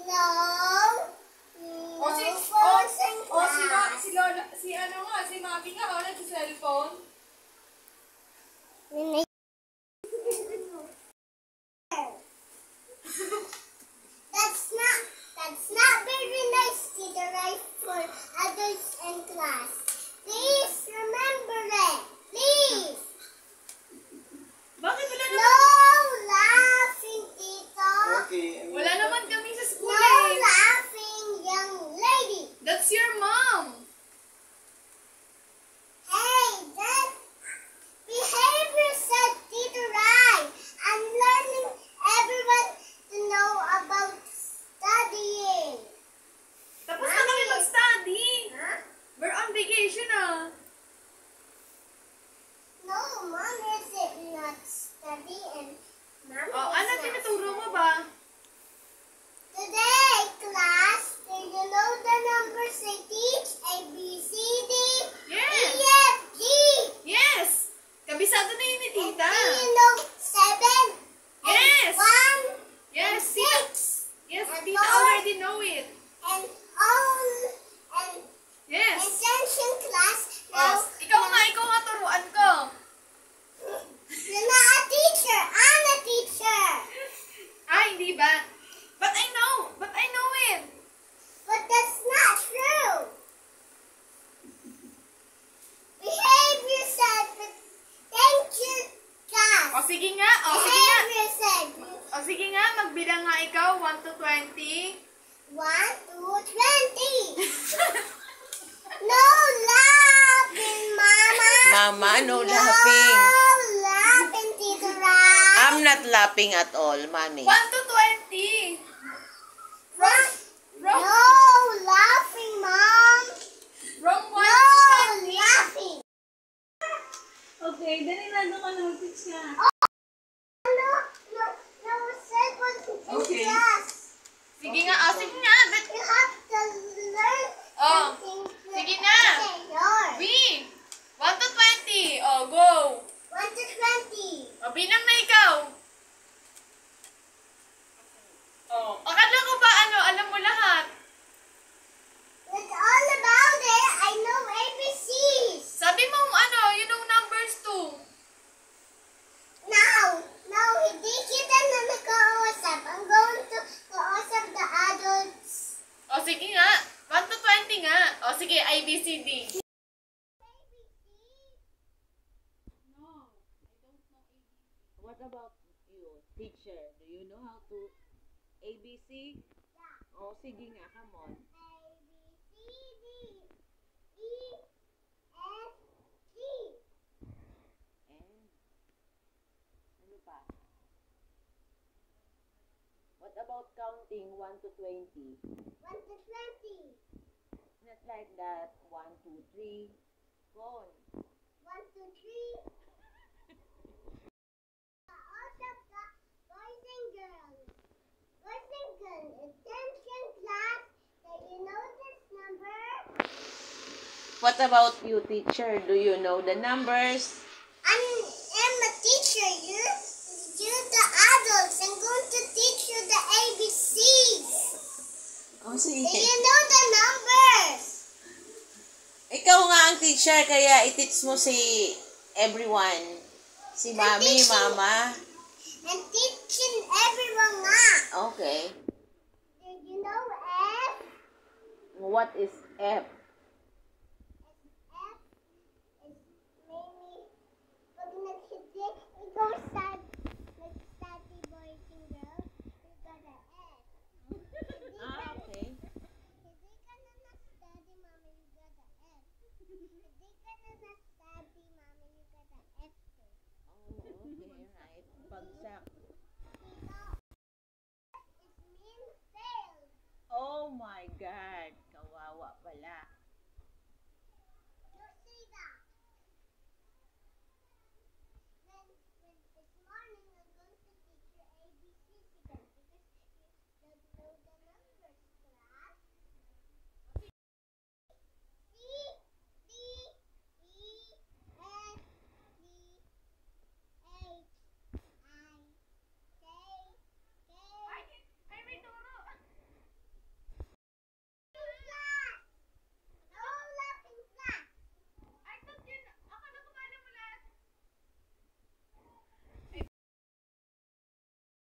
No. O si Lola, si ano nga, si Mami nga, o, nag-cellphone. That's not very nice to the right for adults in class. Please remember it. Please. Bakit wala No naman? laughing, Tito. Okay. Wala naman kami sa school No eh. laughing, young lady. That's your mom. Hey, that behavior said Tito Rai. I'm learning everyone to know about studying. Tapos na kami mag-study. Huh? We're on vacation ah. No, Mom is not study and Mom O, is ano not tinuturo mo ba? Today, class, do you know the numbers I teach? A, B, C, D, Yes. E, F, G. Yes! Kabisado na yun ni And Tita. do you know 7? Yes. And 1? Yes, and Tita. 6? Yes, And Tita 4? already know it. And all, and Yes. attention class, O, now, ikaw nga turuan ko. you're not a teacher, I'm a teacher. Ay, hindi ba? But I know it. But that's not true. Behavior said, but thank you, class. O, sige nga. O, sige nga. Behavior said, O, sige nga. Magbilang nga ikaw. 1 to 20. 1, 2, 20. No laughing, Mama. Mama, no No laughing. laughing, Tito Rai. I'm not laughing at all, Mommy. 1 to 20. From No laughing, Mom. from 1 No to 20. laughing. Okay, dali na doon ka na mag-teach nga. No, cellphone in Okay. class. Sige nga. O, sige nga. You have to learn Oh, something. sige na. Okay, yours. B. 1 to 20. O, go. 1 to 20. O, bilang na ikaw. O, akala ko ba alam mo lahat? It's all about it. I know ABCs. Sabi mo you know numbers too. Now, hindi kita na nag-uusap. I'm going to kausap the adults. O, sige nga. 1 to 20 nga. O, sige, A, B, C, D. No, I don't know A, B, C. What about you, teacher? Do you know how to ABC? Yeah. Oh, sige nga, come on. A, B, C, D, E, F, G. And, ano pa? What about counting 1 to 20? 1 to 20. Not like that. 1, 2, 3. Go on. 1, 2, 3. Kausap the boys and girls. Boys and girls, attention class. Do you know this number? What about you, teacher? Do you know the numbers? I'm a teacher. You're the adults. I'm going to teach you the ABCs. Oh, Do sige. you know the numbers? Ikaw nga ang teacher, kaya i-teach mo si everyone. Si Mami, teaching. Mama. I'm teaching everyone nga. Okay. Do you know F? What is F? F is maybe pag nagsidik, ikaw sabi